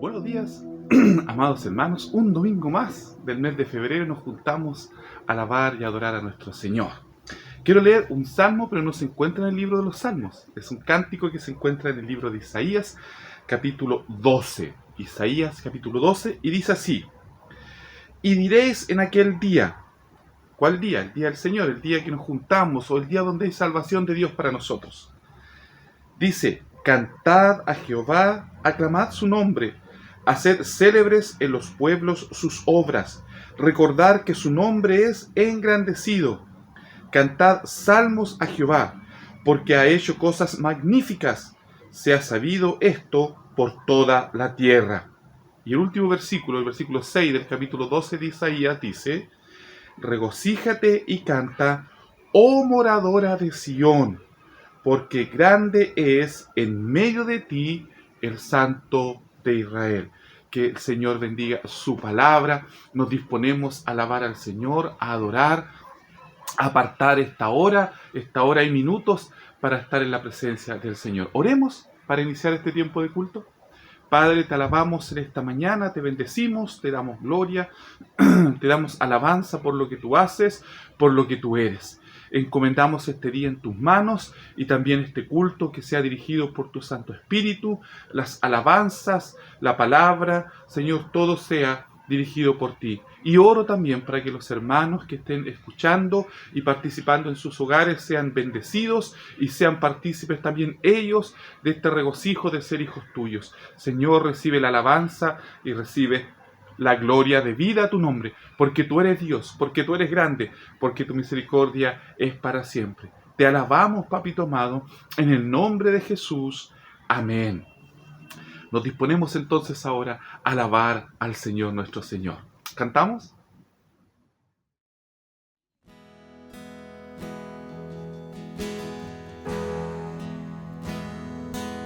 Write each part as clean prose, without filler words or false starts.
Buenos días, amados hermanos. Un domingo más del mes de febrero nos juntamos a alabar y adorar a nuestro Señor. Quiero leer un salmo, pero no se encuentra en el libro de los salmos. Es un cántico que se encuentra en el libro de Isaías, capítulo 12. Isaías, capítulo 12, y dice así: Y diréis en aquel día. ¿Cuál día? El día del Señor, el día que nos juntamos, o el día donde hay salvación de Dios para nosotros. Dice: Cantad a Jehová, aclamad su nombre, haced célebres en los pueblos sus obras, recordad que su nombre es engrandecido. Cantad salmos a Jehová, porque ha hecho cosas magníficas, se ha sabido esto por toda la tierra. Y el último versículo, el versículo 6 del capítulo 12 de Isaías dice: Regocíjate y canta, oh moradora de Sión, porque grande es en medio de ti el Santo de Israel. Que el Señor bendiga su palabra. Nos disponemos a alabar al Señor, a adorar, a apartar esta hora y minutos para estar en la presencia del Señor. Oremos para iniciar este tiempo de culto. Padre, te alabamos en esta mañana, te bendecimos, te damos gloria, te damos alabanza por lo que tú haces, por lo que tú eres. Encomendamos este día en tus manos y también este culto que sea dirigido por tu Santo Espíritu, las alabanzas, la palabra, Señor, todo sea dirigido por ti. Y oro también para que los hermanos que estén escuchando y participando en sus hogares sean bendecidos y sean partícipes también ellos de este regocijo de ser hijos tuyos. Señor, recibe la alabanza y recibe la gloria de vida a tu nombre, porque tú eres Dios, porque tú eres grande, porque tu misericordia es para siempre. Te alabamos, Papito amado, en el nombre de Jesús. Amén. Nos disponemos entonces ahora a alabar al Señor nuestro Señor. ¿Cantamos?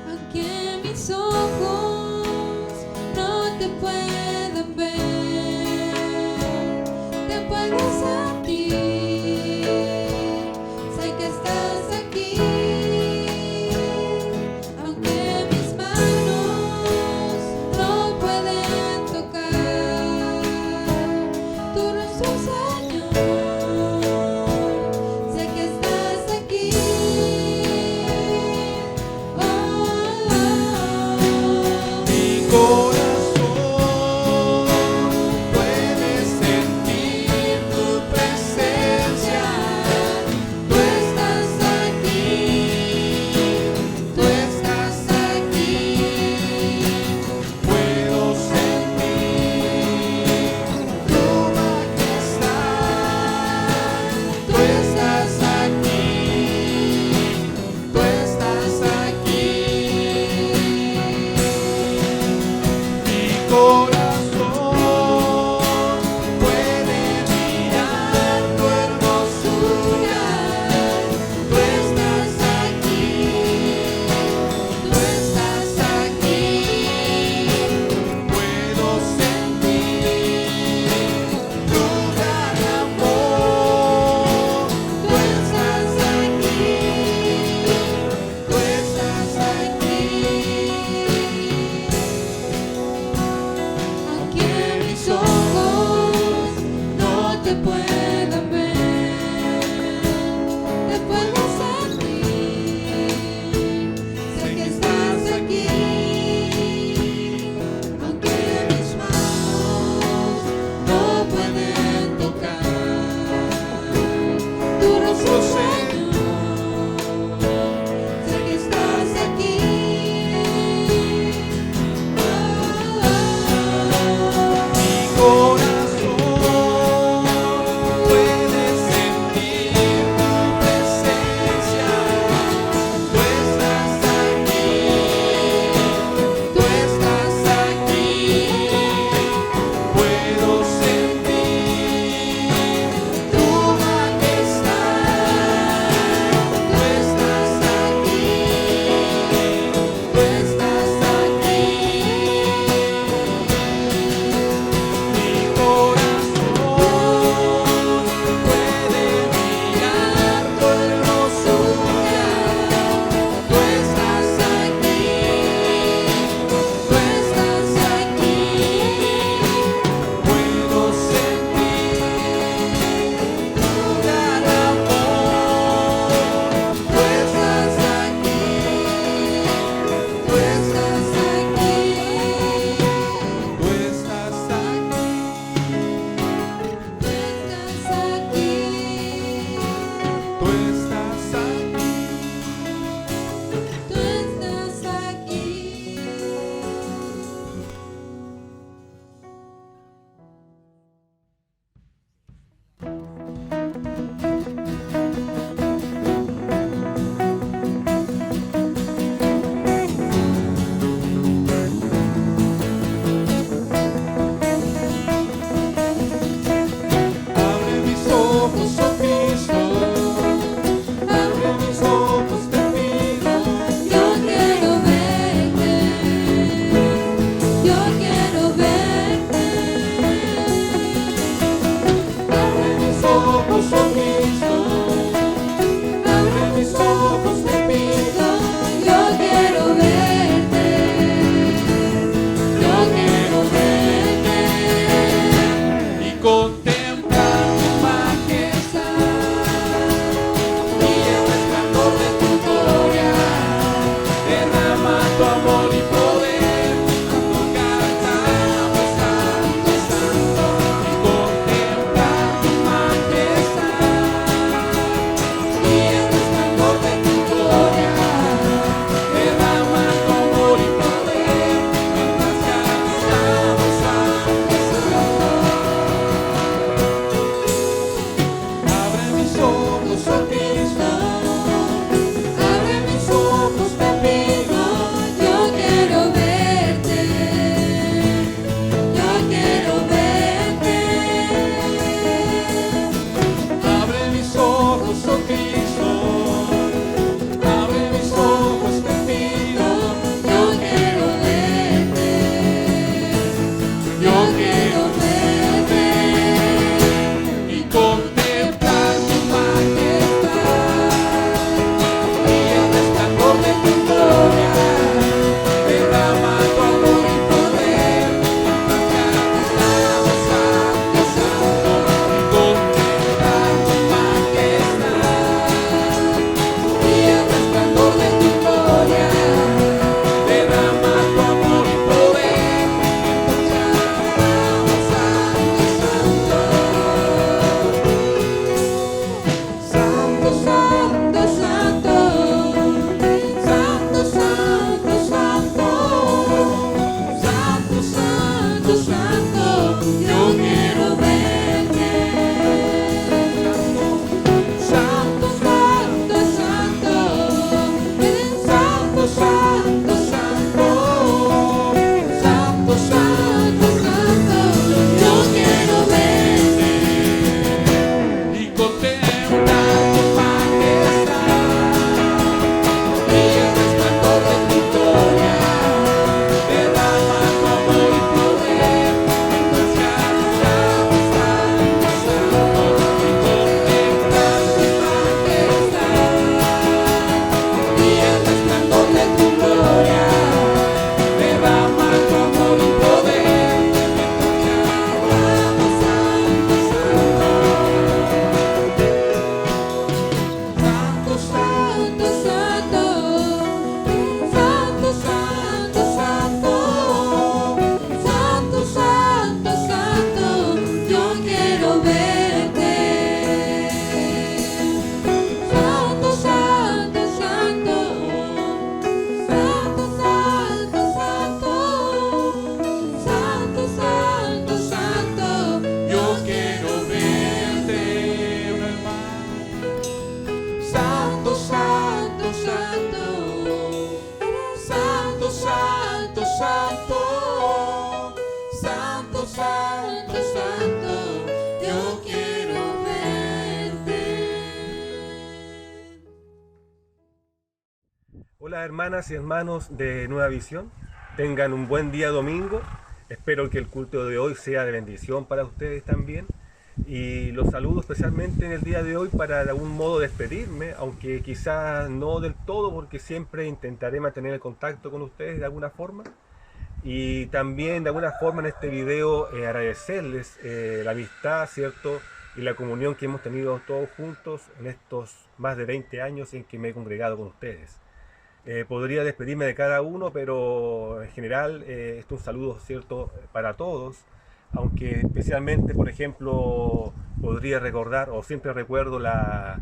Aunque mis ojos no te puedan ver, te puedo sentir, sé que estás aquí. Aunque mis manos no pueden tocar tu rostro, Señor, sé que estás aquí. Mi corazón puede sentir tu presencia. Tú estás aquí, tú estás aquí. Puedo sentir tu majestad. Tú estás aquí, Tú estás aquí. Mi corazón puede mirar tu hermosura. tú estás aquí, tú estás aquí. Puedo sentir tu gran amor. Tú estás aquí, tú estás aquí. yo quiero verte. Abre mis ojos, oh Cristo, abre mis ojos, te pido, yo quiero verte, yo quiero verte y contemplar tu majestad y el resplandor de tu gloria. Derrama tu amor y poder, cuando cantamos santo, santo, y contemplar tu majestad y el resplandor de tu gloria. Derrama tu amor y poder, mientras cantamos santo, santo. Abre mis ojos, oh Cristo, abre mis ojos, te pido, yo quiero verte, yo quiero verte. Abre mis ojos, oh Cristo, abre mis ojos, te pido, yo quiero verte, yo quiero verte y contemplar tu majestad y el resplandor de tu gloria. Derrama tu amor y poder, mientras cantamos santo, santo, y contemplar tu majestad y el resplandor de tu gloria. Derrama tu amor y poder, mientras cantamos santo, santo. Santo, santo, santo, santo, santo, santo, santo, santo, santo, yo quiero verte. Santo, santo, santo, santo, santo, santo, santo, santo, santo, yo quiero verte y contemplar tu majestad y el resplandor de tu gloria. Derrama tu amor y poder, mientras cantamos santo, santo, y contemplar tu majestad y el resplandor de tu gloria. Derrama tu amor y poder, mientras cantamos santo, santo, santo, santo, santo, santo, santo, santo, santo, yo quiero verte. Santo, santo, santo, santo, santo, santo, santo, santo, santo, yo quiero verte. Una vez más. Santo, santo, santo, santo, santo, santo, santo, santo, santo, yo quiero verte. Hola hermanas y hermanos de Nueva Visión, tengan un buen día domingo, espero que el culto de hoy sea de bendición para ustedes también y los saludo especialmente en el día de hoy para de algún modo despedirme, aunque quizás no del todo porque siempre intentaré mantener el contacto con ustedes de alguna forma y también de alguna forma en este video agradecerles la amistad, ¿cierto? Y la comunión que hemos tenido todos juntos en estos más de 20 años en que me he congregado con ustedes. Podría despedirme de cada uno, pero en general esto es un saludo, ¿cierto?, para todos, aunque especialmente, por ejemplo, podría recordar, o siempre recuerdo la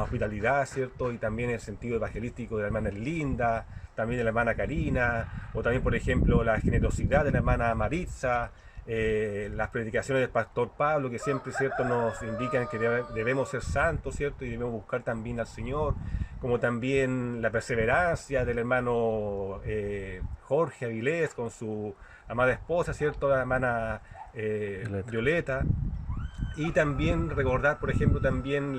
hospitalidad, ¿cierto?, y también el sentido evangelístico de la hermana Linda, también de la hermana Karina, o también, por ejemplo, la generosidad de la hermana Maritza, las predicaciones del pastor Pablo, que siempre, ¿cierto?, nos indican que debemos ser santos, ¿cierto?, y debemos buscar también al Señor, como también la perseverancia del hermano Jorge Avilés con su amada esposa, ¿cierto?, la hermana Violeta, y también recordar, por ejemplo, también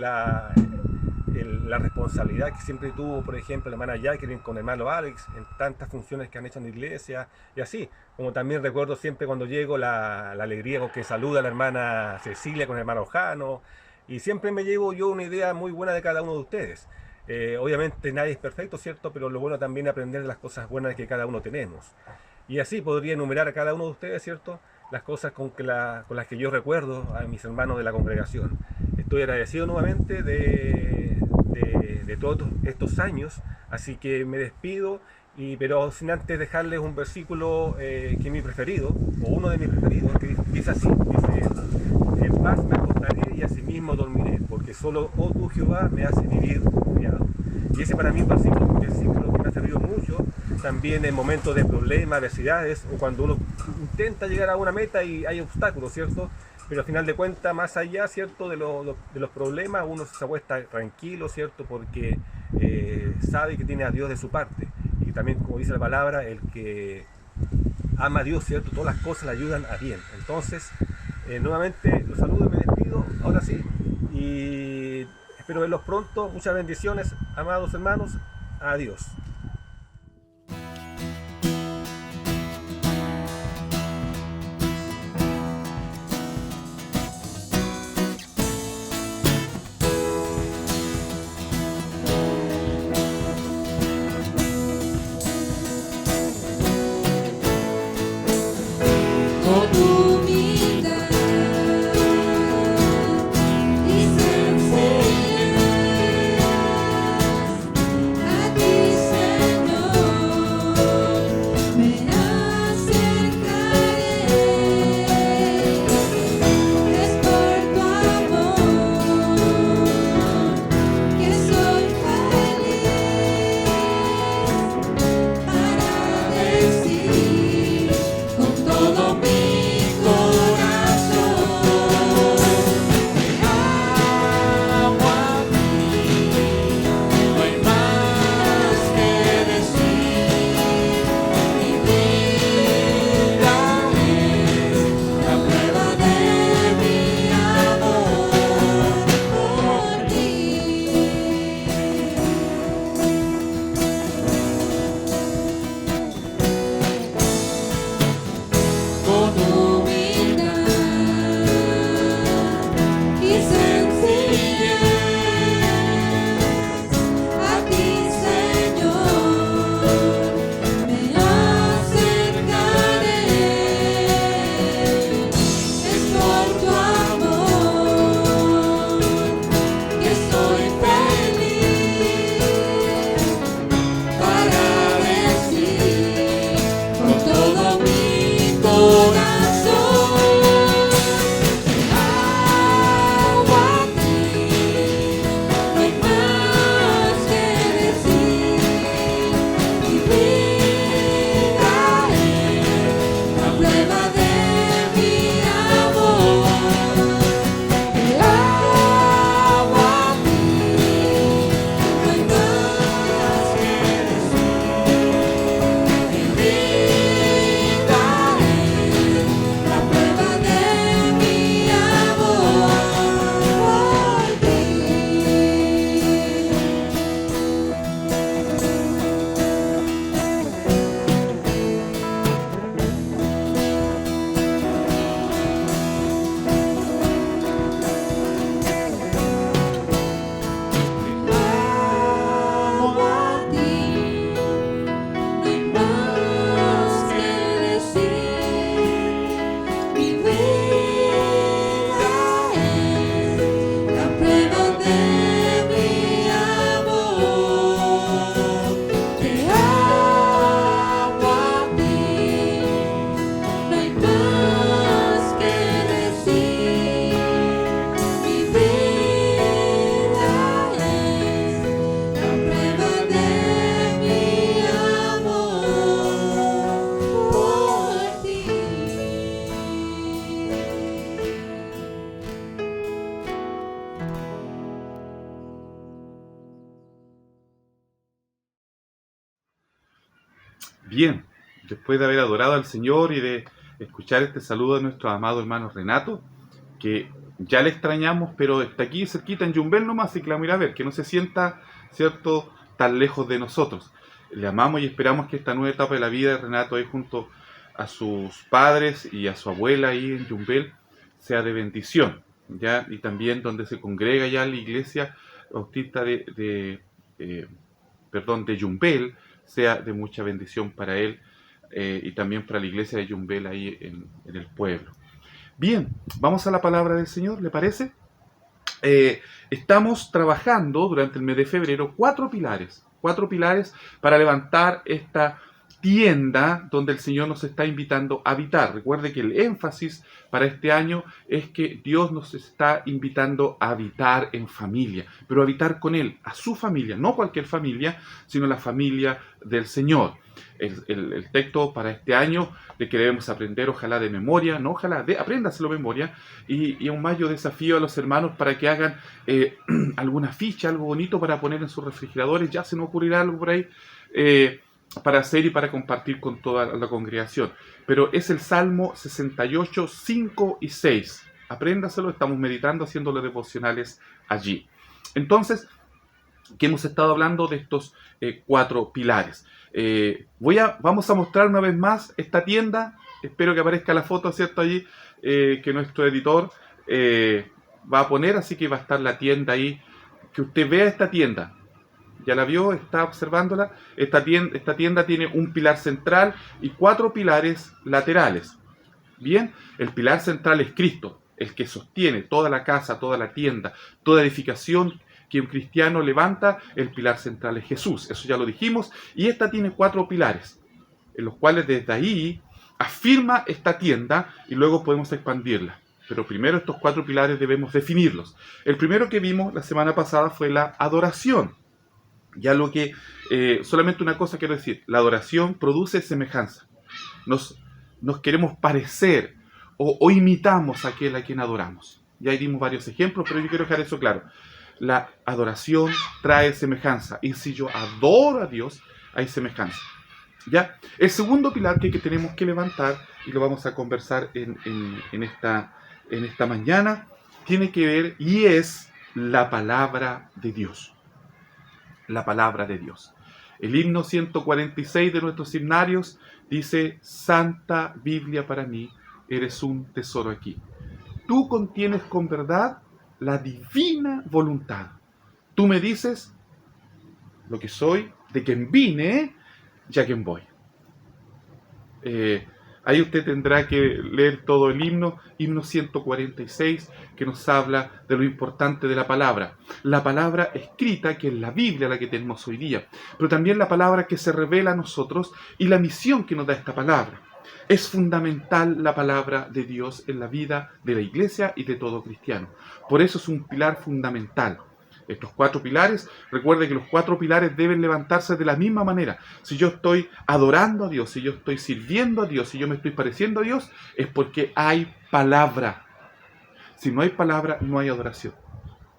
la responsabilidad que siempre tuvo, por ejemplo, la hermana Jacqueline con el hermano Alex en tantas funciones que han hecho en la iglesia y así. Como también recuerdo siempre cuando llego la alegría con que saluda a la hermana Cecilia con el hermano Jano, y siempre me llevo yo una idea muy buena de cada uno de ustedes. Obviamente nadie es perfecto, ¿cierto? Pero lo bueno también es aprender de las cosas buenas que cada uno tenemos. Y así podría enumerar a cada uno de ustedes, ¿cierto? Las cosas con las que yo recuerdo a mis hermanos de la congregación. Estoy agradecido nuevamente de todos estos años, así que me despido, pero sin antes dejarles un versículo que es mi preferido, o uno de mis preferidos, que dice así, dice, en paz me acostaré y asimismo dormiré, porque solo, oh tú Jehová, me hace vivir confiado. Y ese para mí es un versículo que me ha servido mucho, también en momentos de problemas, adversidades, o cuando uno intenta llegar a una meta y hay obstáculos, ¿cierto? Pero al final de cuentas, más allá, ¿cierto? De los problemas, uno se acuesta tranquilo, ¿cierto? Porque sabe que tiene a Dios de su parte. Y también, como dice la palabra, el que ama a Dios, ¿cierto? Todas las cosas le ayudan a bien. Entonces, nuevamente los saludo y me despido, ahora sí. Y espero verlos pronto. Muchas bendiciones, amados hermanos. Adiós. Con humildad y sencillez a ti, Señor, me acercaré. Es por tu amor que soy feliz para decir con todo mi corazón, te amo a ti, no hay más que decir, mi vida es la prueba de mi amor por ti. Con humildad y sencillez a ti, Señor, me acercaré. Es por tu amor que soy feliz para decir con todo mi corazón, te amo a ti, no hay más que decir, mi vida es la prueba de mi amor, te amo a ti, no hay más que decir, mi vida es la prueba de mi amor por ti. Amo a ti, no hay más que decir, mi vida es la prueba de mi amor, te amo a ti, no hay más que decir, mi vida es la prueba de mi amor por ti. Bien, después de haber adorado al Señor y de escuchar este saludo de nuestro amado hermano Renato, que ya le extrañamos, pero está aquí cerquita en Yumbel nomás y que la vamos a ir a ver, que no se sienta, ¿cierto?, tan lejos de nosotros. Le amamos y esperamos que esta nueva etapa de la vida de Renato ahí junto a sus padres y a su abuela ahí en Yumbel sea de bendición, ¿ya? Y también donde se congrega ya la iglesia bautista de Yumbel sea de mucha bendición para él y también para la iglesia de Yumbel ahí en el pueblo. Bien, vamos a la palabra del Señor, ¿le parece? Estamos trabajando durante el mes de febrero cuatro pilares para levantar esta tienda donde el Señor nos está invitando a habitar. Recuerde que el énfasis para este año es que Dios nos está invitando a habitar en familia, pero habitar con Él, a su familia, no cualquier familia, sino la familia del Señor. El texto para este año de que debemos aprender, ojalá de memoria, no ojalá, apréndaselo de memoria, y aún más yo desafío a los hermanos para que hagan alguna ficha, algo bonito para poner en sus refrigeradores, ya se nos ocurrirá algo por ahí, para hacer y para compartir con toda la congregación. Pero es el Salmo 68, 5 y 6. Apréndaselo, estamos meditando, haciendo los devocionales allí. Entonces, que hemos estado hablando de estos cuatro pilares. Vamos a mostrar una vez más esta tienda. Espero que aparezca la foto, ¿cierto? Allí, que nuestro editor va a poner, así que va a estar la tienda ahí. Que usted vea esta tienda. Ya la vio, está observándola. Esta tienda tiene un pilar central y cuatro pilares laterales. Bien, el pilar central es Cristo, el que sostiene toda la casa, toda la tienda, toda edificación que un cristiano levanta. El pilar central es Jesús, eso ya lo dijimos. Y esta tiene cuatro pilares, en los cuales desde ahí afirma esta tienda y luego podemos expandirla. Pero primero estos cuatro pilares debemos definirlos. El primero que vimos la semana pasada fue la adoración. Ya lo que, solamente una cosa quiero decir, la adoración produce semejanza. Nos queremos parecer o imitamos a aquel a quien adoramos. Ya ahí dimos varios ejemplos, pero yo quiero dejar eso claro. La adoración trae semejanza, y si yo adoro a Dios, hay semejanza. ¿Ya? El segundo pilar que tenemos que levantar, y lo vamos a conversar en esta mañana, tiene que ver, y es la palabra de Dios. La palabra de Dios. El himno 146 de nuestros himnarios dice: Santa Biblia para mí, eres un tesoro aquí. Tú contienes con verdad la divina voluntad. Tú me dices lo que soy, de quien vine y a quien voy. Ahí usted tendrá que leer todo el himno 146, que nos habla de lo importante de la palabra. La palabra escrita, que es la Biblia, la que tenemos hoy día, pero también la palabra que se revela a nosotros y la misión que nos da esta palabra. Es fundamental la palabra de Dios en la vida de la iglesia y de todo cristiano. Por eso es un pilar fundamental. Estos cuatro pilares, recuerde que los cuatro pilares deben levantarse de la misma manera. Si yo estoy adorando a Dios, si yo estoy sirviendo a Dios, si yo me estoy pareciendo a Dios, es porque hay palabra. Si no hay palabra, no hay adoración.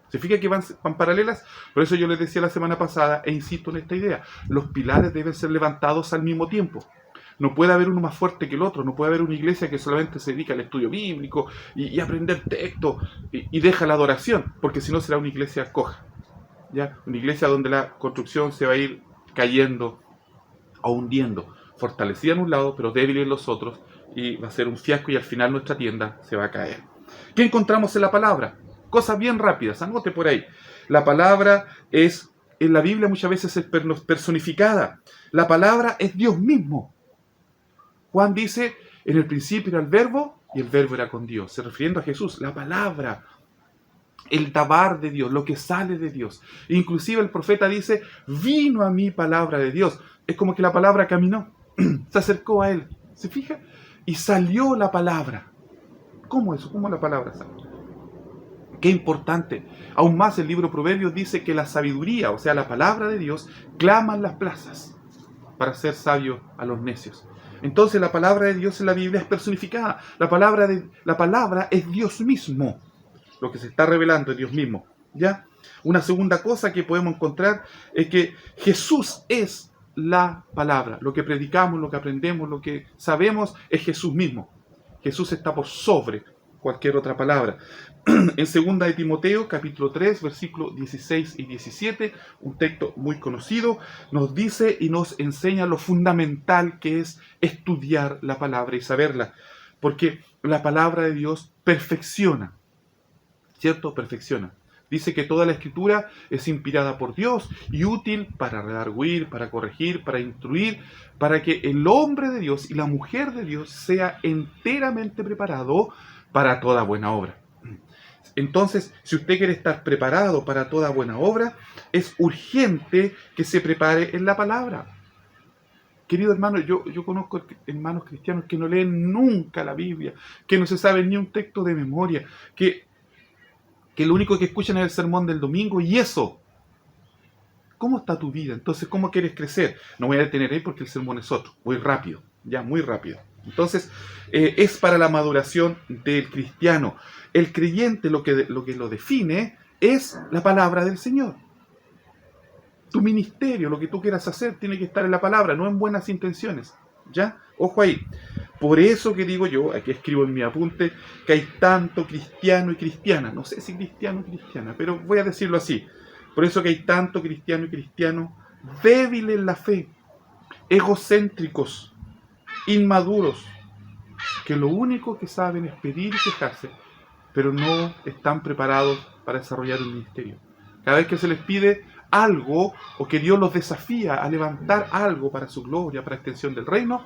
¿Se fija que van paralelas? Por eso yo les decía la semana pasada, e insisto en esta idea, los pilares deben ser levantados al mismo tiempo. No puede haber uno más fuerte que el otro. No puede haber una iglesia que solamente se dedica al estudio bíblico y aprender texto y deja la adoración, porque si no será una iglesia coja, ¿ya? Una iglesia donde la construcción se va a ir cayendo o hundiendo, fortalecida en un lado pero débil en los otros, y va a ser un fiasco y al final nuestra tienda se va a caer. ¿Qué encontramos en la palabra? Cosas bien rápidas, anote por ahí. La palabra es, en la Biblia muchas veces es personificada. La palabra es Dios mismo. Juan dice, en el principio era el verbo y el verbo era con Dios, se refiriendo a Jesús. La palabra, el dabar de Dios, lo que sale de Dios. Inclusive el profeta dice, vino a mí palabra de Dios. Es como que la palabra caminó, se acercó a él, ¿se fija? Y salió la palabra. ¿Cómo eso? ¿Cómo la palabra sale? Qué importante. Aún más el libro Proverbios dice que la sabiduría, o sea la palabra de Dios, clama en las plazas para ser sabio a los necios. Entonces la palabra de Dios en la Biblia es personificada. La palabra es Dios mismo. Lo que se está revelando es Dios mismo. ¿Ya? Una segunda cosa que podemos encontrar es que Jesús es la palabra. Lo que predicamos, lo que aprendemos, lo que sabemos es Jesús mismo. Jesús está por sobre cualquier otra palabra. En 2 de Timoteo, capítulo 3, versículos 16 y 17, un texto muy conocido, nos dice y nos enseña lo fundamental que es estudiar la palabra y saberla, porque la palabra de Dios perfecciona, ¿cierto? Perfecciona. Dice que toda la escritura es inspirada por Dios y útil para redarguir, para corregir, para instruir, para que el hombre de Dios y la mujer de Dios sea enteramente preparado para toda buena obra. Entonces, si usted quiere estar preparado para toda buena obra, es urgente que se prepare en la palabra. Querido hermano, yo conozco hermanos cristianos que no leen nunca la Biblia, que no se saben ni un texto de memoria, que lo único que escuchan es el sermón del domingo y eso. ¿Cómo está tu vida? Entonces, ¿cómo quieres crecer? No voy a detener ahí porque el sermón es otro, muy rápido, ya muy rápido. Entonces, es para la maduración del cristiano. El creyente lo que lo define es la palabra del Señor. Tu ministerio, lo que tú quieras hacer, tiene que estar en la palabra, no en buenas intenciones. ¿Ya? Ojo ahí. Por eso que digo yo, aquí escribo en mi apunte, que hay tanto cristiano y cristiana. No sé si cristiano y cristiana, pero voy a decirlo así. Por eso que hay tanto cristiano y cristiano débiles en la fe, egocéntricos, inmaduros, que lo único que saben es pedir y quejarse, pero no están preparados para desarrollar un ministerio. Cada vez que se les pide algo o que Dios los desafía a levantar algo para su gloria, para extensión del reino,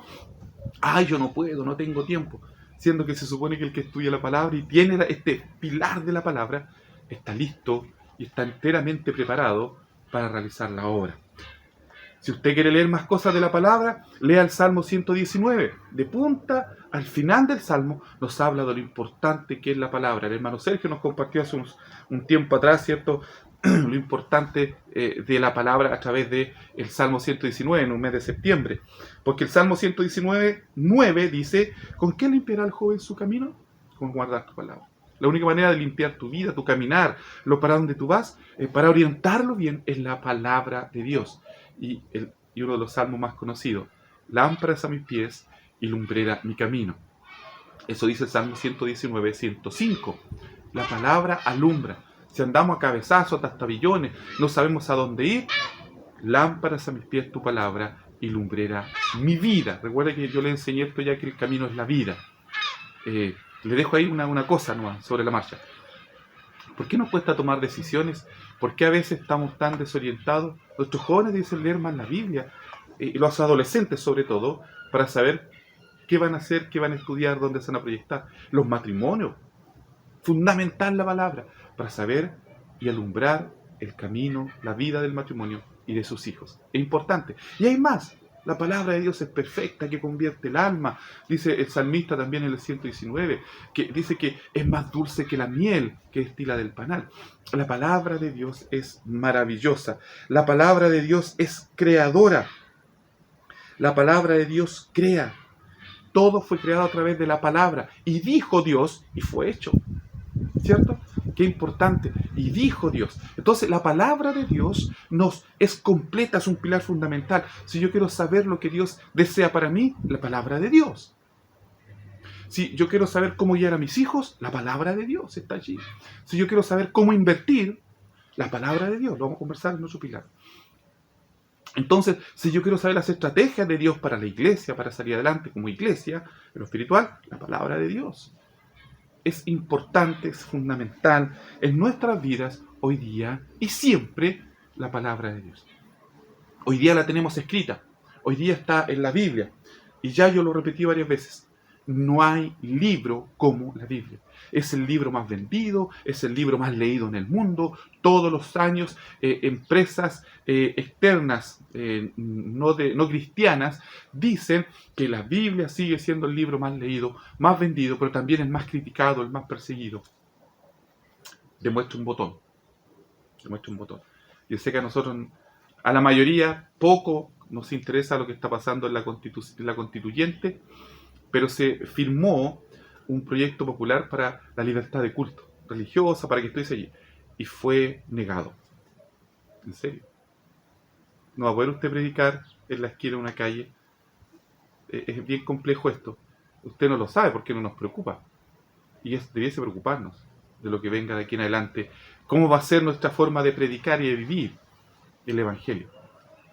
¡ay, yo no puedo, no tengo tiempo! Siendo que se supone que el que estudia la palabra y tiene este pilar de la palabra, está listo y está enteramente preparado para realizar la obra. Si usted quiere leer más cosas de la palabra, lea el Salmo 119. De punta al final del Salmo nos habla de lo importante que es la palabra. El hermano Sergio nos compartió hace un tiempo atrás, ¿cierto?, lo importante de la palabra a través del Salmo 119 en un mes de septiembre. Porque el Salmo 119, 9 dice, ¿con qué limpiará el joven su camino? Con guardar tu palabra. La única manera de limpiar tu vida, tu caminar, lo para donde tú vas, para orientarlo bien, es la palabra de Dios. Y uno de los salmos más conocidos, lámparas a mis pies y lumbrera mi camino. Eso dice el Salmo 119, 105. La palabra alumbra. Si andamos a cabezazos, hasta tabillones, no sabemos a dónde ir, lámparas a mis pies tu palabra y lumbrera mi vida. Recuerda que yo le enseñé esto ya, que el camino es la vida. Le dejo ahí una cosa nomás sobre la marcha. ¿Por qué nos cuesta tomar decisiones? ¿Por qué a veces estamos tan desorientados? Nuestros jóvenes dicen leer más la Biblia, y los adolescentes sobre todo, para saber qué van a hacer, qué van a estudiar, dónde se van a proyectar. Los matrimonios, fundamental la palabra, para saber y alumbrar el camino, la vida del matrimonio y de sus hijos. Es importante. Y hay más. La palabra de Dios es perfecta, que convierte el alma. Dice el salmista también en el 119, que dice que es más dulce que la miel que destila del panal. La palabra de Dios es maravillosa. La palabra de Dios es creadora. La palabra de Dios crea. Todo fue creado a través de la palabra. Y dijo Dios, y fue hecho. ¿Cierto? Qué importante. Y dijo Dios. Entonces la palabra de Dios es completa, es un pilar fundamental. Si yo quiero saber lo que Dios desea para mí, la palabra de Dios. Si yo quiero saber cómo guiar a mis hijos, la palabra de Dios está allí. Si yo quiero saber cómo invertir, la palabra de Dios. Lo vamos a conversar en otro pilar. Entonces, si yo quiero saber las estrategias de Dios para la iglesia, para salir adelante como iglesia, en lo espiritual, la palabra de Dios. Es importante, es fundamental en nuestras vidas hoy día y siempre la palabra de Dios. Hoy día la tenemos escrita, hoy día está en la Biblia y ya yo lo repetí varias veces. No hay libro como la Biblia. Es el libro más vendido, es el libro más leído en el mundo. Todos los años empresas externas, no cristianas, dicen que la Biblia sigue siendo el libro más leído, más vendido, pero también el más criticado, el más perseguido. Demuestra un botón. Demuestra un botón. Yo sé que a nosotros, a la mayoría, poco nos interesa lo que está pasando en la constituyente, pero se firmó un proyecto popular para la libertad de culto religiosa, para que estuviese allí, y fue negado. ¿En serio? No va a poder usted predicar en la esquina de una calle. Es bien complejo esto. Usted no lo sabe porque no nos preocupa. y debiese preocuparnos de lo que venga de aquí en adelante, cómo va a ser nuestra forma de predicar y de vivir el Evangelio.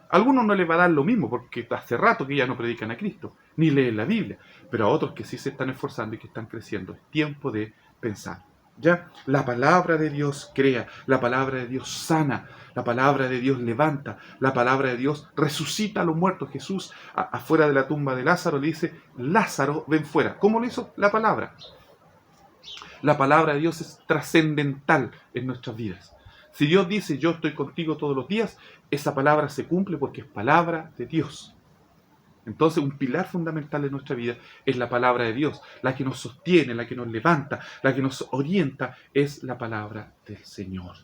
A algunos no les va a dar lo mismo, porque hace rato que ya no predican a Cristo, ni leen la Biblia, pero a otros que sí se están esforzando y que están creciendo, es tiempo de pensar. Ya, la palabra de Dios crea, la palabra de Dios sana, la palabra de Dios levanta, la palabra de Dios resucita a los muertos. Jesús, afuera de la tumba de Lázaro, le dice: Lázaro, ven fuera. ¿Cómo lo hizo? La palabra. La palabra de Dios es trascendental en nuestras vidas. Si Dios dice: yo estoy contigo todos los días, esa palabra se cumple porque es palabra de Dios. Entonces, un pilar fundamental de nuestra vida es la palabra de Dios. La que nos sostiene, la que nos levanta, la que nos orienta, es la palabra del Señor.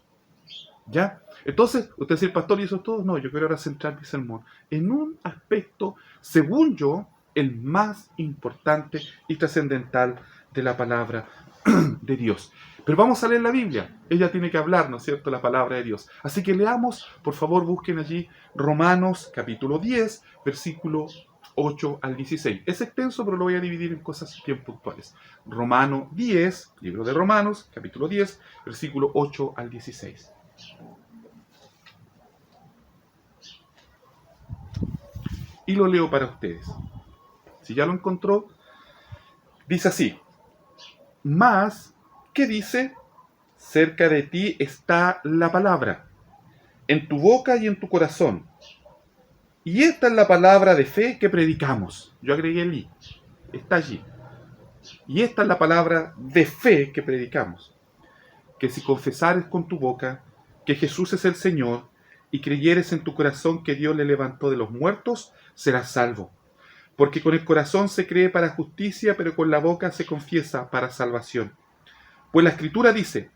¿Ya? Entonces, usted dice: pastor, ¿y eso es todo? No, yo quiero ahora centrar mi sermón en un aspecto, según yo, el más importante y trascendental de la palabra de Dios. Pero vamos a leer la Biblia. Ella tiene que hablar, ¿no es cierto?, la palabra de Dios. Así que leamos, por favor, busquen allí Romanos capítulo 10, versículo 8 al 16. Es extenso, pero lo voy a dividir en cosas bien puntuales. Romano 10, libro de Romanos, capítulo 10, versículo 8 al 16. Y lo leo para ustedes. Si ya lo encontró, dice así: Mas, ¿qué dice? Cerca de ti está la palabra, en tu boca y en tu corazón. Y esta es la palabra de fe que predicamos. Yo agregué el i, está allí. Y esta es la palabra de fe que predicamos: que si confesares con tu boca que Jesús es el Señor, y creyeres en tu corazón que Dios le levantó de los muertos, serás salvo. Porque con el corazón se cree para justicia, pero con la boca se confiesa para salvación. Pues la Escritura dice: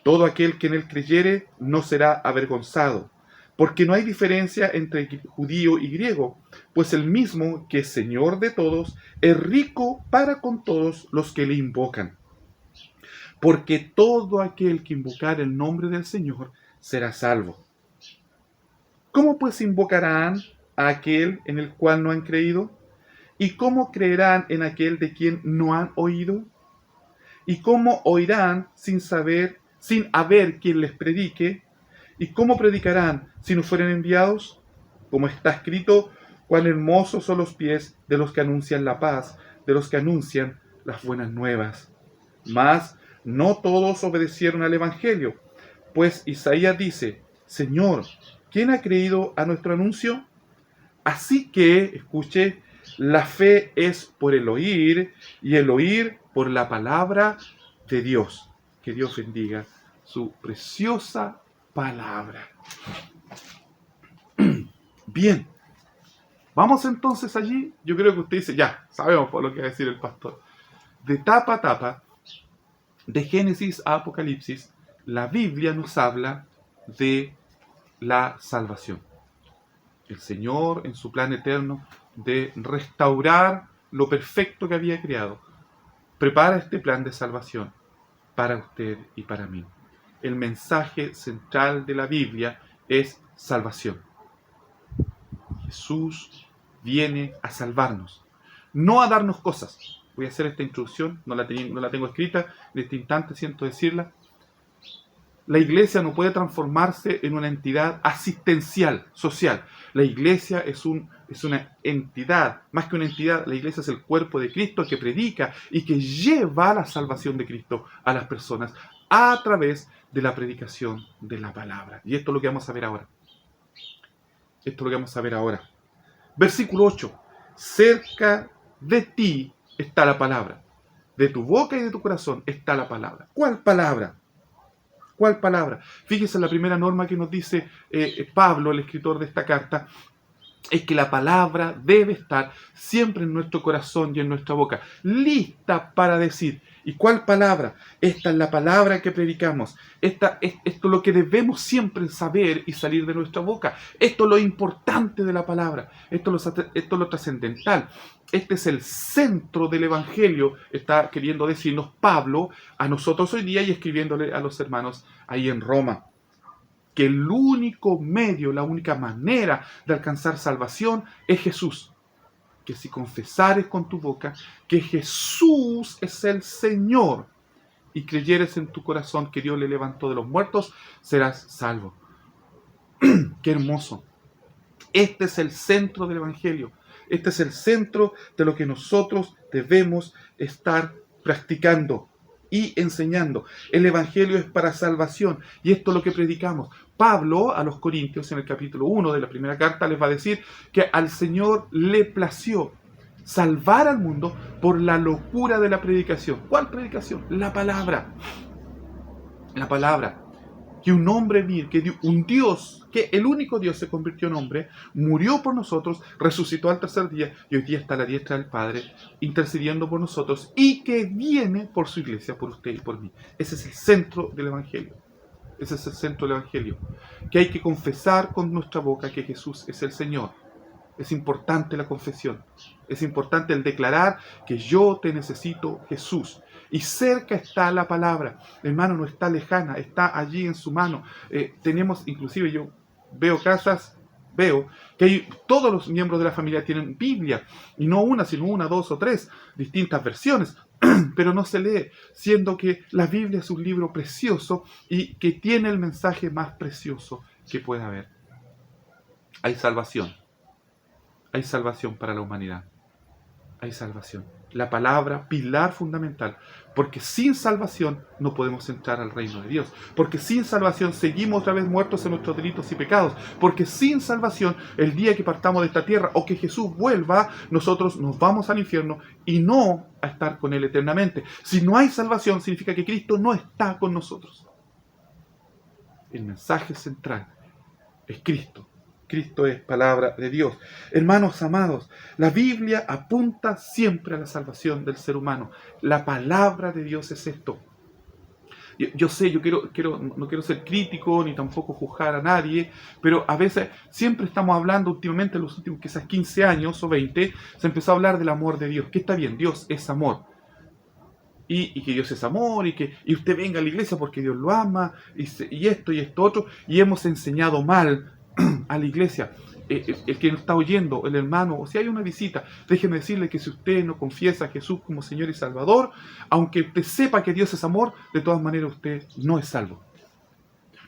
todo aquel que en él creyere no será avergonzado. Porque no hay diferencia entre judío y griego, pues el mismo que es Señor de todos es rico para con todos los que le invocan. Porque todo aquel que invocar el nombre del Señor será salvo. ¿Cómo pues invocarán a aquel en el cual no han creído? ¿Y cómo creerán en aquel de quien no han oído? ¿Y cómo oirán sin haber quien les predique? ¿Y cómo predicarán si no fueren enviados? Como está escrito: cuán hermosos son los pies de los que anuncian la paz, de los que anuncian las buenas nuevas. Mas no todos obedecieron al Evangelio, pues Isaías dice: Señor, ¿quién ha creído a nuestro anuncio? Así que, escuche, la fe es por el oír, y el oír por la palabra de Dios. Que Dios bendiga su preciosa palabra. Bien, vamos entonces allí. Yo creo que usted dice: ya, sabemos por lo que va a decir el pastor. De tapa a tapa, de Génesis a Apocalipsis, la Biblia nos habla de la salvación. El Señor, en su plan eterno de restaurar lo perfecto que había creado, prepara este plan de salvación para usted y para mí. El mensaje central de la Biblia es salvación. Jesús viene a salvarnos, no a darnos cosas. Voy a hacer esta introducción, no la tengo escrita, en este instante siento decirla. La iglesia no puede transformarse en una entidad asistencial, social. La iglesia es una entidad, más que una entidad, la iglesia es el cuerpo de Cristo que predica y que lleva la salvación de Cristo a las personas a través de la predicación de la palabra. Y esto es lo que vamos a ver ahora. Versículo 8. Cerca de ti está la palabra. De tu boca y de tu corazón está la palabra. ¿Cuál palabra? ¿Cuál palabra? Fíjese, la primera norma que nos dice Pablo, el escritor de esta carta, es que la palabra debe estar siempre en nuestro corazón y en nuestra boca, lista para decir. ¿Y cuál palabra? Esta es la palabra que predicamos. Esto es lo que debemos siempre saber y salir de nuestra boca. Esto es lo importante de la palabra. Esto es lo trascendental. Este es el centro del Evangelio, está queriendo decirnos Pablo a nosotros hoy día y escribiéndole a los hermanos ahí en Roma. Que el único medio, la única manera de alcanzar salvación es Jesús. Que si confesares con tu boca que Jesús es el Señor y creyeres en tu corazón que Dios le levantó de los muertos, serás salvo. ¡Qué hermoso! Este es el centro del Evangelio. Este es el centro de lo que nosotros debemos estar practicando y enseñando. El Evangelio es para salvación y esto es lo que predicamos. Pablo a los Corintios en el capítulo 1 de la primera carta les va a decir que al Señor le plació salvar al mundo por la locura de la predicación. ¿Cuál predicación? La palabra. La palabra. Que un hombre vil, que un Dios, que el único Dios se convirtió en hombre, murió por nosotros, resucitó al tercer día y hoy día está a la diestra del Padre, intercediendo por nosotros y que viene por su iglesia, por usted y por mí. Ese es el centro del Evangelio. Ese es el centro del Evangelio. Que hay que confesar con nuestra boca que Jesús es el Señor. Es importante la confesión. Es importante el declarar que yo te necesito, Jesús. Y cerca está la palabra. Hermano, no está lejana, está allí en su mano. Tenemos, inclusive yo veo casas, veo que todos los miembros de la familia tienen Biblia. Y no una, sino una, dos o tres distintas versiones. Pero no se lee, siendo que la Biblia es un libro precioso y que tiene el mensaje más precioso que pueda haber. Hay salvación. Hay salvación para la humanidad. Hay salvación. La palabra, pilar fundamental. Porque sin salvación no podemos entrar al reino de Dios. Porque sin salvación seguimos otra vez muertos en nuestros delitos y pecados. Porque sin salvación, el día que partamos de esta tierra o que Jesús vuelva, nosotros nos vamos al infierno y no a estar con Él eternamente. Si no hay salvación, significa que Cristo no está con nosotros. El mensaje central es Cristo. Cristo es palabra de Dios. Hermanos amados, la Biblia apunta siempre a la salvación del ser humano. La palabra de Dios es esto. Yo sé, no quiero ser crítico ni tampoco juzgar a nadie, pero a veces siempre estamos hablando últimamente, en los últimos quizás 15 años o 20, se empezó a hablar del amor de Dios. Que está bien, Dios es amor. Y que Dios es amor, y usted venga a la iglesia porque Dios lo ama, y esto y esto otro, y hemos enseñado mal a la iglesia. El que nos está oyendo, el hermano, o si hay una visita, déjeme decirle que si usted no confiesa a Jesús como Señor y Salvador, aunque usted sepa que Dios es amor, de todas maneras usted no es salvo.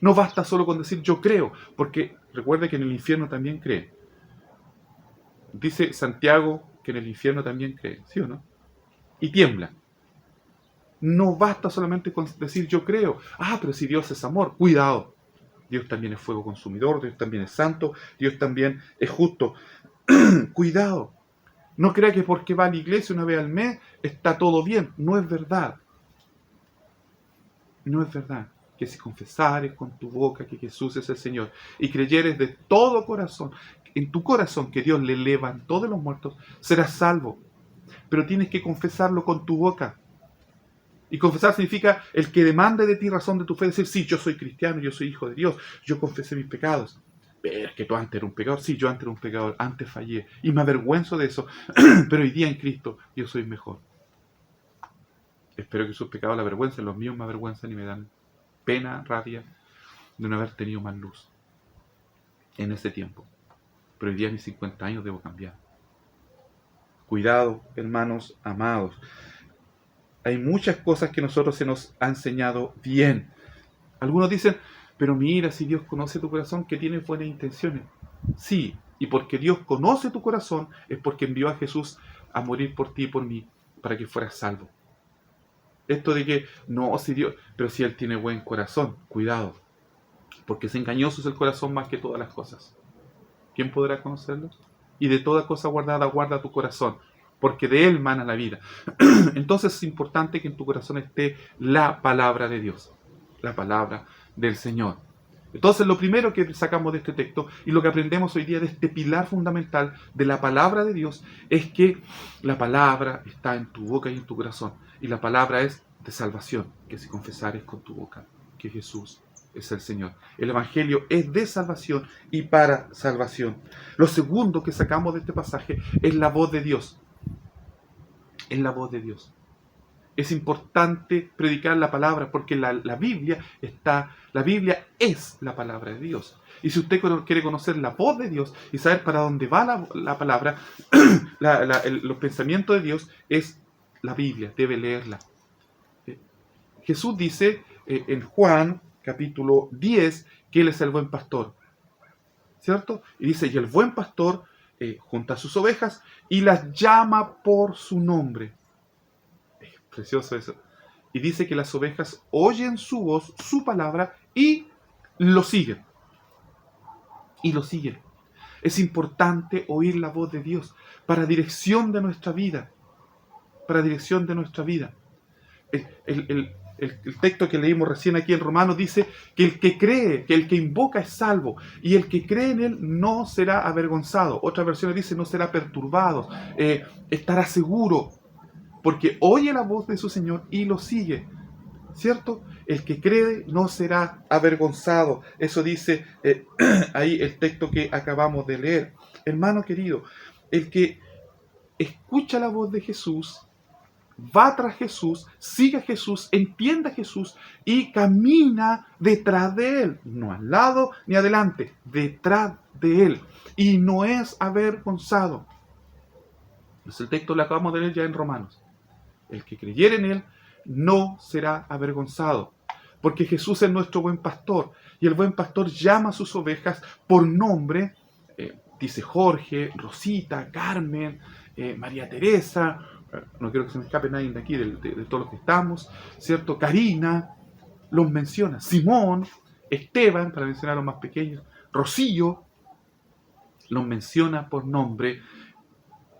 No basta solo con decir yo creo, porque recuerde que en el infierno también cree. Dice Santiago que en el infierno también cree, ¿sí o no? Y tiembla. No basta solamente con decir yo creo. Pero si Dios es amor, cuidado. Dios también es fuego consumidor, Dios también es santo, Dios también es justo. Cuidado. No crea que porque va a la iglesia una vez al mes está todo bien. No es verdad. No es verdad. Que si confesares con tu boca que Jesús es el Señor y creyeres de todo corazón, en tu corazón que Dios le levantó de los muertos, serás salvo. Pero tienes que confesarlo con tu boca. Y confesar significa el que demande de ti razón de tu fe, decir, sí, yo soy cristiano, yo soy hijo de Dios, yo confesé mis pecados. Pero es que tú antes eras un pecador. Sí, yo antes era un pecador, antes fallé. Y me avergüenzo de eso. Pero hoy día en Cristo yo soy mejor. Espero que sus pecados la avergüencen, los míos me avergüenzan y me dan pena, rabia de no haber tenido más luz en ese tiempo. Pero hoy día a mis 50 años debo cambiar. Cuidado, hermanos amados. Hay muchas cosas que nosotros se nos ha enseñado bien. Algunos dicen, pero mira, si Dios conoce tu corazón, que tienes buenas intenciones. Sí, y porque Dios conoce tu corazón, es porque envió a Jesús a morir por ti y por mí, para que fueras salvo. Esto de que, no, si Dios, pero si Él tiene buen corazón, cuidado, porque es engañoso el corazón más que todas las cosas. ¿Quién podrá conocerlo? Y de toda cosa guardada, guarda tu corazón, porque de Él mana la vida. Entonces es importante que en tu corazón esté la palabra de Dios, la palabra del Señor. Entonces lo primero que sacamos de este texto y lo que aprendemos hoy día de este pilar fundamental de la palabra de Dios es que la palabra está en tu boca y en tu corazón. Y la palabra es de salvación, que si confesares con tu boca que Jesús es el Señor. El Evangelio es de salvación y para salvación. Lo segundo que sacamos de este pasaje es la voz de Dios. Es la voz de Dios. Es importante predicar la palabra porque la Biblia es la palabra de Dios. Y si usted quiere conocer la voz de Dios y saber para dónde va la palabra, los pensamientos de Dios, es la Biblia, debe leerla. Jesús dice en Juan capítulo 10 que Él es el buen pastor, ¿cierto? Y dice, y el buen pastor junta sus ovejas y las llama por su nombre. Es precioso eso. Y dice que las ovejas oyen su voz, su palabra, y lo siguen. Y lo siguen. Es importante oír la voz de Dios para dirección de nuestra vida. Para dirección de nuestra vida. El texto que leímos recién aquí en Romanos dice que el que cree, que el que invoca es salvo, y el que cree en Él no será avergonzado. Otra versión dice no será perturbado, estará seguro, porque oye la voz de su Señor y lo sigue. ¿Cierto? El que cree no será avergonzado. Eso dice ahí el texto que acabamos de leer. Hermano querido, el que escucha la voz de Jesús, va tras Jesús, sigue a Jesús, entiende a Jesús y camina detrás de Él. No al lado ni adelante, detrás de Él. Y no es avergonzado. Es el texto lo acabamos de leer ya en Romanos. El que creyere en Él no será avergonzado, porque Jesús es nuestro buen pastor, y el buen pastor llama a sus ovejas por nombre, dice Jorge, Rosita, Carmen, María Teresa, no quiero que se me escape nadie de aquí, de todos los que estamos, ¿cierto? Karina, los menciona, Simón, Esteban, para mencionar a los más pequeños, Rocío, los menciona por nombre,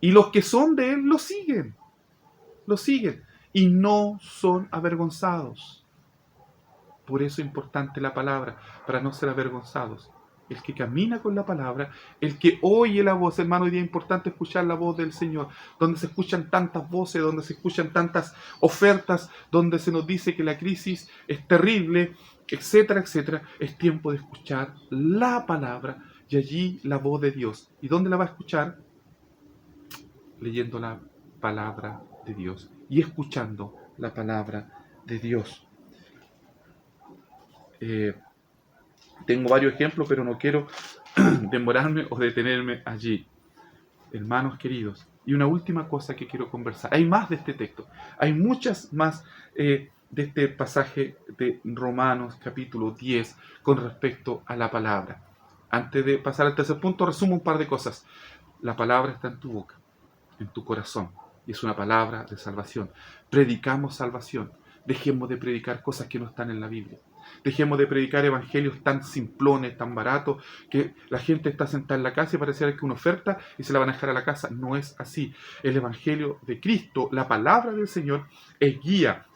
y los que son de Él lo siguen, y no son avergonzados. Por eso es importante la palabra, para no ser avergonzados. El que camina con la palabra, el que oye la voz, hermano, hoy día es importante escuchar la voz del Señor, donde se escuchan tantas voces, donde se escuchan tantas ofertas, donde se nos dice que la crisis es terrible, etcétera, etcétera. Es tiempo de escuchar la palabra y allí la voz de Dios. ¿Y dónde la va a escuchar? Leyendo la palabra de Dios y escuchando la palabra de Dios. Tengo varios ejemplos, pero no quiero demorarme o detenerme allí. Hermanos queridos, y una última cosa que quiero conversar. Hay más de este texto, hay muchas más de este pasaje de Romanos capítulo 10 con respecto a la palabra. Antes de pasar al tercer punto, resumo un par de cosas. La palabra está en tu boca, en tu corazón, y es una palabra de salvación. Predicamos salvación. Dejemos de predicar cosas que no están en la Biblia. Dejemos de predicar evangelios tan simplones, tan baratos, que la gente está sentada en la casa y pareciera que una oferta y se la van a dejar a la casa. No es así. El evangelio de Cristo, la palabra del Señor, es guía,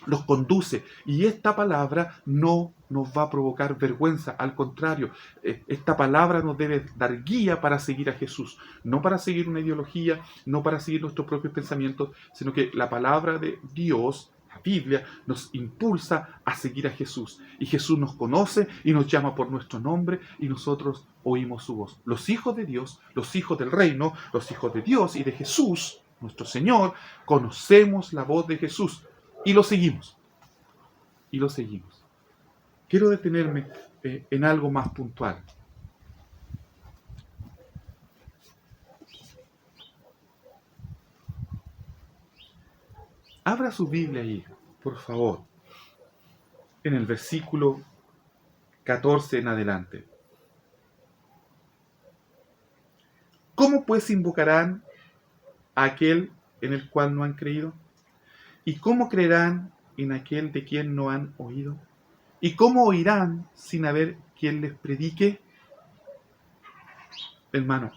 nos conduce, y esta palabra no nos va a provocar vergüenza. Al contrario, esta palabra nos debe dar guía para seguir a Jesús, no para seguir una ideología, no para seguir nuestros propios pensamientos, sino que la palabra de Dios, la Biblia, nos impulsa a seguir a Jesús, y Jesús nos conoce y nos llama por nuestro nombre y nosotros oímos su voz. Los hijos de Dios, los hijos del reino, los hijos de Dios y de Jesús, nuestro Señor, conocemos la voz de Jesús y lo seguimos. Y lo seguimos. Quiero detenerme en algo más puntual. Abra su Biblia ahí, por favor, en el versículo 14 en adelante. ¿Cómo pues invocarán a aquel en el cual no han creído? ¿Y cómo creerán en aquel de quien no han oído? ¿Y cómo oirán sin haber quien les predique? Hermano,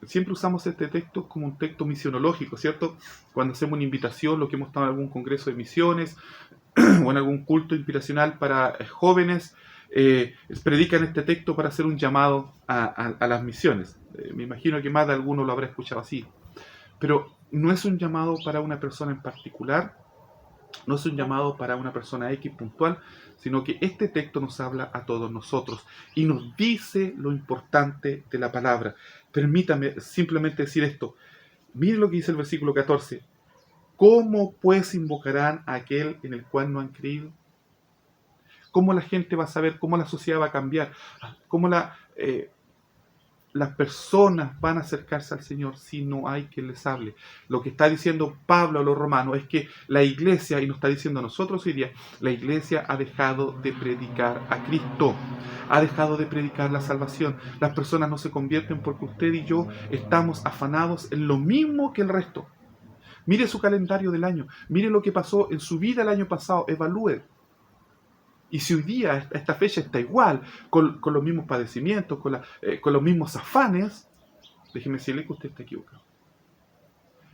siempre usamos este texto como un texto misionológico, ¿cierto? Cuando hacemos una invitación, lo que hemos estado en algún congreso de misiones o en algún culto inspiracional para jóvenes, predican este texto para hacer un llamado a las misiones. Me imagino que más de alguno lo habrá escuchado así. Pero no es un llamado para una persona en particular, no es un llamado para una persona X puntual, sino que este texto nos habla a todos nosotros y nos dice lo importante de la palabra. Permítame simplemente decir esto. Mire lo que dice el versículo 14. ¿Cómo pues invocarán a aquel en el cual no han creído? ¿Cómo la gente va a saber? ¿Cómo la sociedad va a cambiar? ¿Cómo las personas van a acercarse al Señor si no hay quien les hable. Lo que está diciendo Pablo a los romanos es que la iglesia, y nos está diciendo a nosotros hoy día, la iglesia ha dejado de predicar a Cristo, ha dejado de predicar la salvación. Las personas no se convierten porque usted y yo estamos afanados en lo mismo que el resto. Mire su calendario del año, mire lo que pasó en su vida el año pasado, evalúe. Y si hoy día, esta fecha está igual, con los mismos padecimientos, con los mismos afanes, déjeme decirle que usted está equivocado.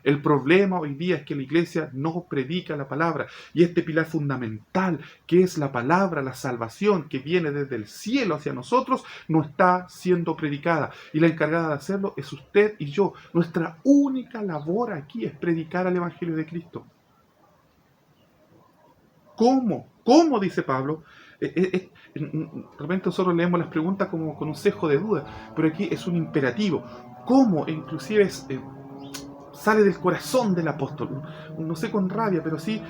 El problema hoy día es que la iglesia no predica la palabra. Y este pilar fundamental, que es la palabra, la salvación que viene desde el cielo hacia nosotros, no está siendo predicada. Y la encargada de hacerlo es usted y yo. Nuestra única labor aquí es predicar el Evangelio de Cristo. ¿Cómo? ¿Cómo? Dice Pablo. De repente nosotros leemos las preguntas como con un sesgo de duda, pero aquí es un imperativo. ¿Cómo? E inclusive sale del corazón del apóstol. No sé con rabia, pero sí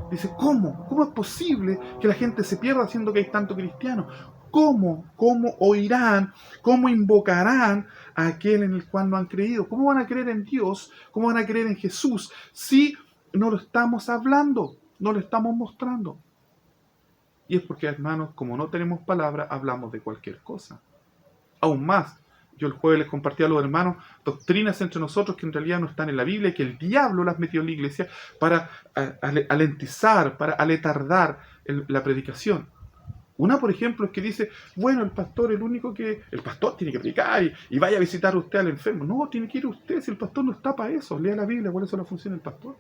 dice, ¿cómo? ¿Cómo es posible que la gente se pierda haciendo que hay tanto cristiano? ¿Cómo? ¿Cómo oirán? ¿Cómo invocarán a aquel en el cual no han creído? ¿Cómo van a creer en Dios? ¿Cómo van a creer en Jesús si no lo estamos hablando? No lo estamos mostrando. Y es porque, hermanos, como no tenemos palabra, hablamos de cualquier cosa. Aún más, yo el jueves les compartí a los hermanos doctrinas entre nosotros que en realidad no están en la Biblia y que el diablo las metió en la iglesia para alentizar, para aletardar la predicación. Una, por ejemplo, es que dice, bueno, el pastor tiene que predicar y vaya a visitar usted al enfermo. No, tiene que ir usted, si el pastor no está para eso. Lea la Biblia, ¿cuál es la función del pastor?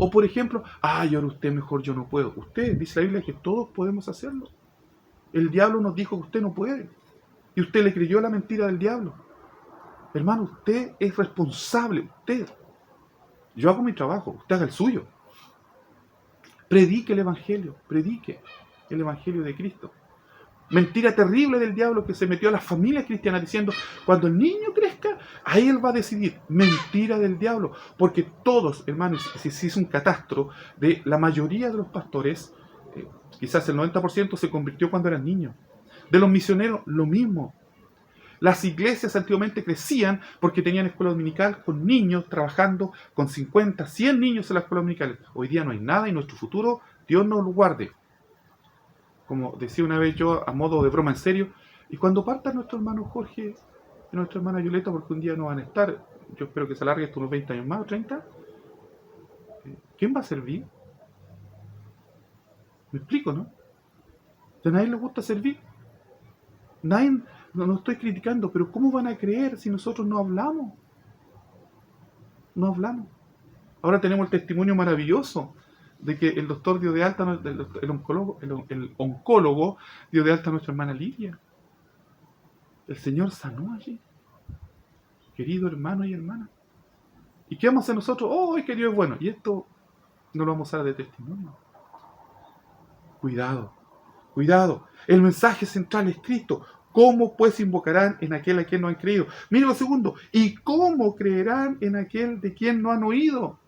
O por ejemplo, ahora usted mejor, yo no puedo. Usted, dice la Biblia, que todos podemos hacerlo. El diablo nos dijo que usted no puede. Y usted le creyó la mentira del diablo. Hermano, usted es responsable. Yo hago mi trabajo, usted haga el suyo. Predique el Evangelio de Cristo. Mentira terrible del diablo que se metió a las familias cristianas diciendo, cuando el niño crezca, ahí él va a decidir. Mentira del diablo. Porque todos, hermanos, si es un catastro de la mayoría de los pastores, quizás el 90% se convirtió cuando eran niños. De los misioneros, lo mismo. Las iglesias antiguamente crecían porque tenían escuela dominical con niños trabajando con 50, 100 niños en las escuelas dominicales. Hoy día no hay nada y nuestro futuro, Dios nos lo guarde. Como decía una vez yo, a modo de broma en serio, y cuando parta nuestro hermano Jorge y nuestra hermana Violeta, porque un día no van a estar, yo espero que se alargue esto unos 20 años más o 30, ¿quién va a servir? ¿Me explico, no? A nadie le gusta servir. Nadie, no estoy criticando, pero ¿cómo van a creer si nosotros no hablamos? No hablamos. Ahora tenemos el testimonio maravilloso de que el doctor dio de alta, el oncólogo dio de alta a nuestra hermana Lidia. El Señor sanó allí. Querido hermano y hermana. ¿Y qué vamos a hacer nosotros? ¡Oh, es que Dios es bueno! Y esto no lo vamos a dar de testimonio. Cuidado, cuidado. El mensaje central es Cristo. ¿Cómo pues invocarán en aquel a quien no han creído? Mire lo segundo. ¿Y cómo creerán en aquel de quien no han oído?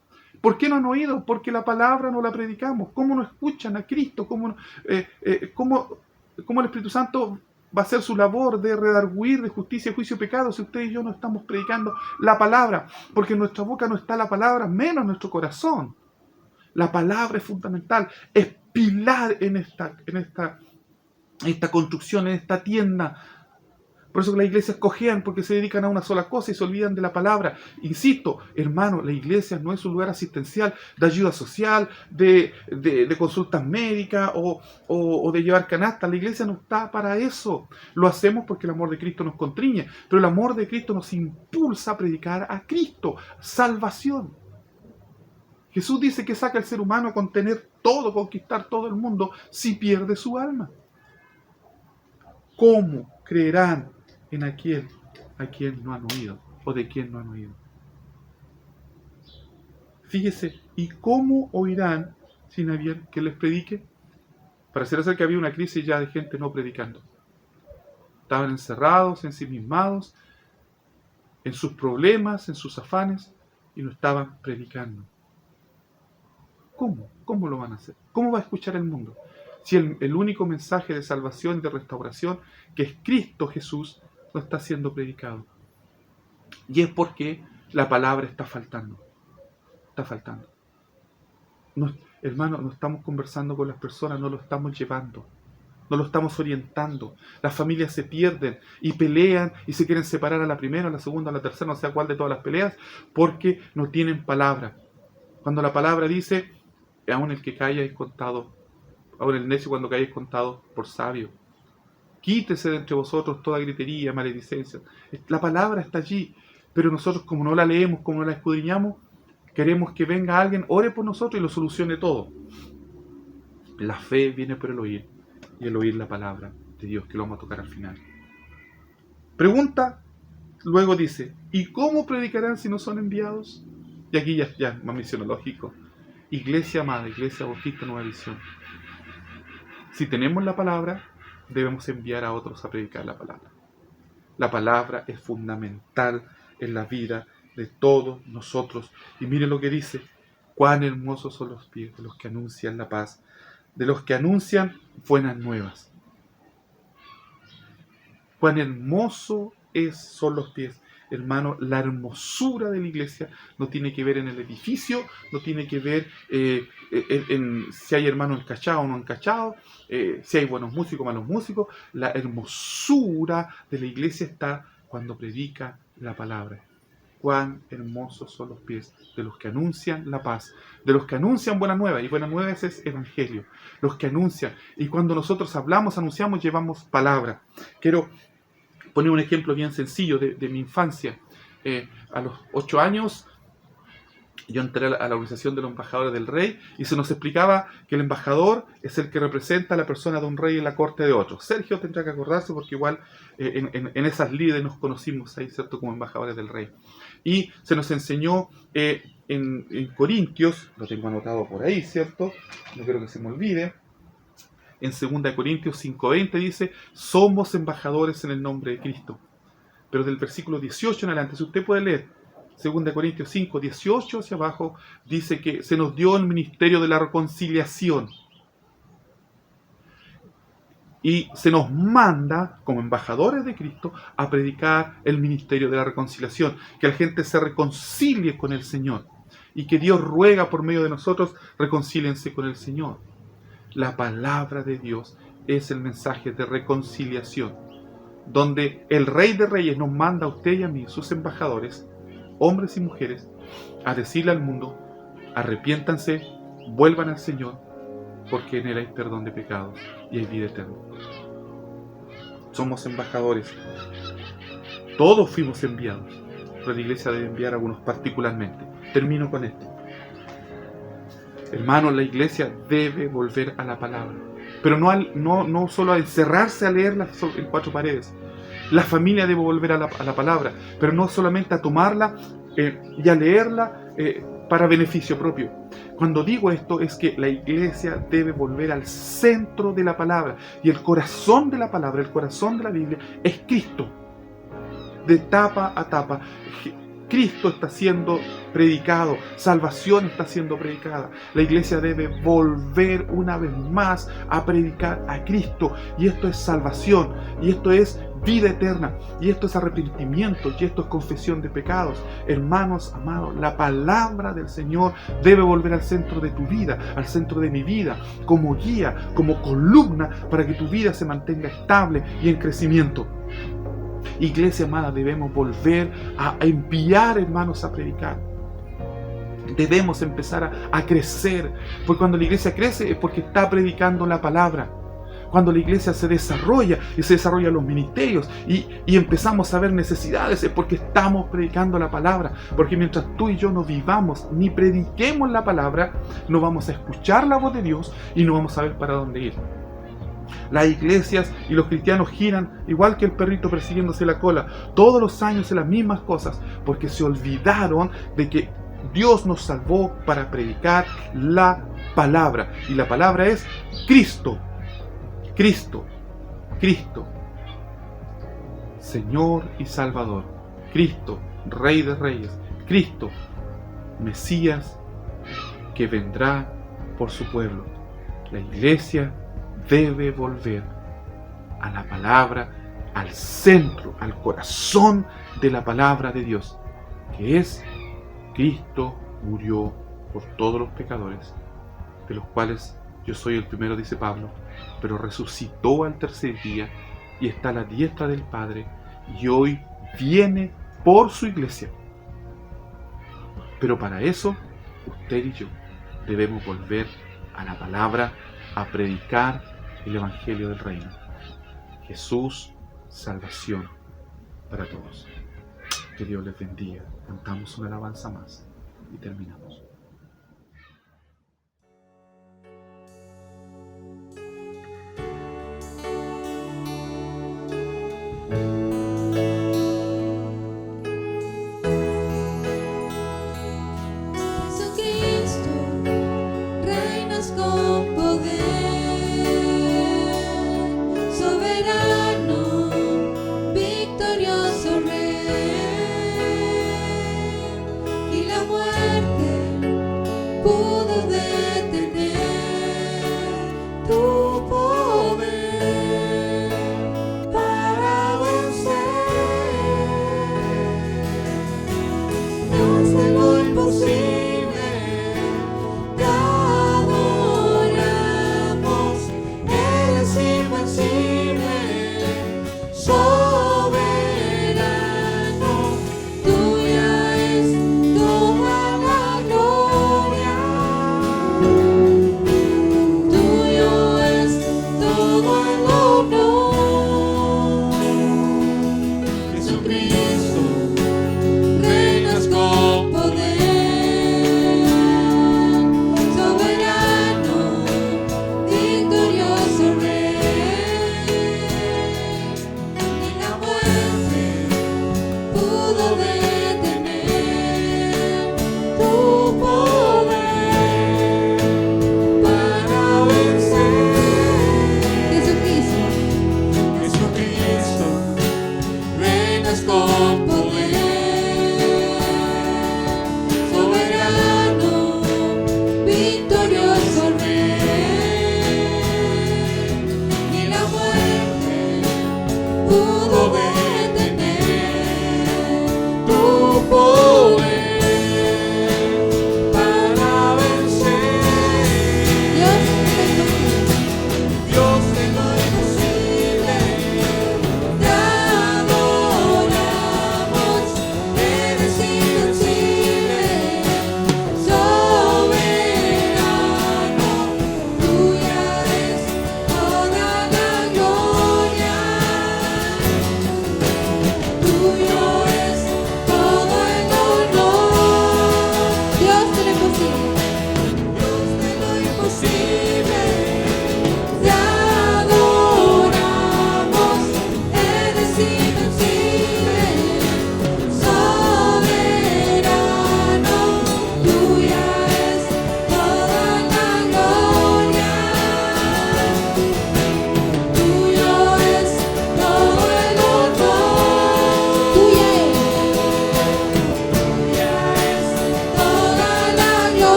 ¿Por qué no han oído? Porque la palabra no la predicamos. ¿Cómo no escuchan a Cristo? ¿Cómo el Espíritu Santo va a hacer su labor de redarguir de justicia, juicio y pecado si usted y yo no estamos predicando la palabra? Porque en nuestra boca no está la palabra, menos en nuestro corazón. La palabra es fundamental, es pilar en esta construcción, en esta tienda. Por eso que las iglesias cojean, porque se dedican a una sola cosa y se olvidan de la palabra. Insisto, hermano, la iglesia no es un lugar asistencial de ayuda social, de consultas médicas o de llevar canastas. La iglesia no está para eso. Lo hacemos porque el amor de Cristo nos constriñe, pero el amor de Cristo nos impulsa a predicar a Cristo, salvación. Jesús dice que saca al ser humano con tener todo, conquistar todo el mundo, si pierde su alma. ¿Cómo creerán en aquel a quien no han oído o de quien no han oído? Fíjese, ¿y cómo oirán sin haber que les predique? Pareciera ser que había una crisis ya de gente no predicando. Estaban encerrados, ensimismados, en sus problemas, en sus afanes, y no estaban predicando. ¿Cómo? ¿Cómo lo van a hacer? ¿Cómo va a escuchar el mundo? si el único mensaje de salvación y de restauración, que es Cristo Jesús, no está siendo predicado? Y es porque la palabra está faltando. Está faltando. Hermano, no estamos conversando con las personas, no lo estamos llevando. No lo estamos orientando. Las familias se pierden y pelean y se quieren separar a la primera, a la segunda, a la tercera, no sé a cuál de todas las peleas, porque no tienen palabra. Cuando la palabra dice, aún el que calla es contado, aún el necio cuando cae es contado por sabio. Quítese de entre vosotros toda gritería, maledicencia. La palabra está allí, pero nosotros, como no la leemos, como no la escudriñamos, queremos que venga alguien, ore por nosotros y lo solucione todo. La fe viene por el oír, y el oír la palabra de Dios, que lo vamos a tocar al final. Pregunta, luego dice, ¿y cómo predicarán si no son enviados? Y aquí ya más misionológico. Iglesia amada, Iglesia Bautista Nueva Visión. Si tenemos la palabra, debemos enviar a otros a predicar la palabra. La palabra es fundamental en la vida de todos nosotros. Y mire lo que dice, cuán hermosos son los pies de los que anuncian la paz, de los que anuncian buenas nuevas. Cuán hermoso son los pies. Hermano, la hermosura de la iglesia no tiene que ver en el edificio, no tiene que ver en si hay hermanos encachados o no encachados, si hay buenos músicos o malos músicos. La hermosura de la iglesia está cuando predica la palabra. Cuán hermosos son los pies de los que anuncian la paz, de los que anuncian buenas nuevas, y buenas nuevas es evangelio, los que anuncian. Y cuando nosotros hablamos, anunciamos, llevamos palabra. Quiero poner un ejemplo bien sencillo de mi infancia. A los 8 años yo entré a la organización de los embajadores del rey y se nos explicaba que el embajador es el que representa a la persona de un rey en la corte de otro. Sergio tendrá que acordarse porque igual en esas líderes nos conocimos ahí, ¿cierto?, como embajadores del rey. Y se nos enseñó en Corintios, lo tengo anotado por ahí, ¿cierto? No quiero que se me olvide. En 2 Corintios 5:20 dice, somos embajadores en el nombre de Cristo. Pero del versículo 18 en adelante, si usted puede leer 2 Corintios 5:18 hacia abajo, dice que se nos dio el ministerio de la reconciliación. Y se nos manda, como embajadores de Cristo, a predicar el ministerio de la reconciliación. Que la gente se reconcilie con el Señor. Y que Dios ruega por medio de nosotros, reconcíliense con el Señor. La palabra de Dios es el mensaje de reconciliación, donde el Rey de Reyes nos manda a usted y a mí, sus embajadores, hombres y mujeres, a decirle al mundo, arrepiéntanse, vuelvan al Señor, porque en Él hay perdón de pecados y hay vida eterna. Somos embajadores. Todos fuimos enviados, pero la iglesia debe enviar a algunos particularmente. Termino con esto. Hermanos, la iglesia debe volver a la palabra, pero no solo a encerrarse a leerla en 4 paredes. La familia debe volver a la palabra, pero no solamente a tomarla y a leerla para beneficio propio. Cuando digo esto es que la iglesia debe volver al centro de la palabra, y el corazón de la palabra, el corazón de la Biblia es Cristo. De tapa a tapa, Cristo está siendo predicado, salvación está siendo predicada. La iglesia debe volver una vez más a predicar a Cristo, y esto es salvación, y esto es vida eterna, y esto es arrepentimiento, y esto es confesión de pecados. Hermanos amados, la palabra del Señor debe volver al centro de tu vida, al centro de mi vida, como guía, como columna, para que tu vida se mantenga estable y en crecimiento. Iglesia amada, debemos volver a enviar hermanos a predicar. Debemos empezar a crecer, porque cuando la iglesia crece es porque está predicando la palabra. Cuando la iglesia se desarrolla y se desarrollan los ministerios y empezamos a ver necesidades, es porque estamos predicando la palabra. Porque mientras tú y yo no vivamos ni prediquemos la palabra, no vamos a escuchar la voz de Dios y no vamos a ver para dónde ir. Las iglesias y los cristianos giran igual que el perrito persiguiéndose la cola, todos los años en las mismas cosas, porque se olvidaron de que Dios nos salvó para predicar la palabra. Y la palabra es Cristo. Cristo. Cristo. Señor y Salvador. Cristo, Rey de Reyes. Cristo, Mesías, que vendrá por su pueblo. La iglesia debe volver a la palabra, al centro, al corazón de la palabra de Dios, que es: Cristo murió por todos los pecadores, de los cuales yo soy el primero, dice Pablo, pero resucitó al tercer día y está a la diestra del Padre, y hoy viene por su iglesia. Pero para eso, usted y yo debemos volver a la palabra, a predicar el Evangelio del Reino. Jesús, salvación para todos. Que Dios les bendiga. Cantamos una alabanza más y terminamos.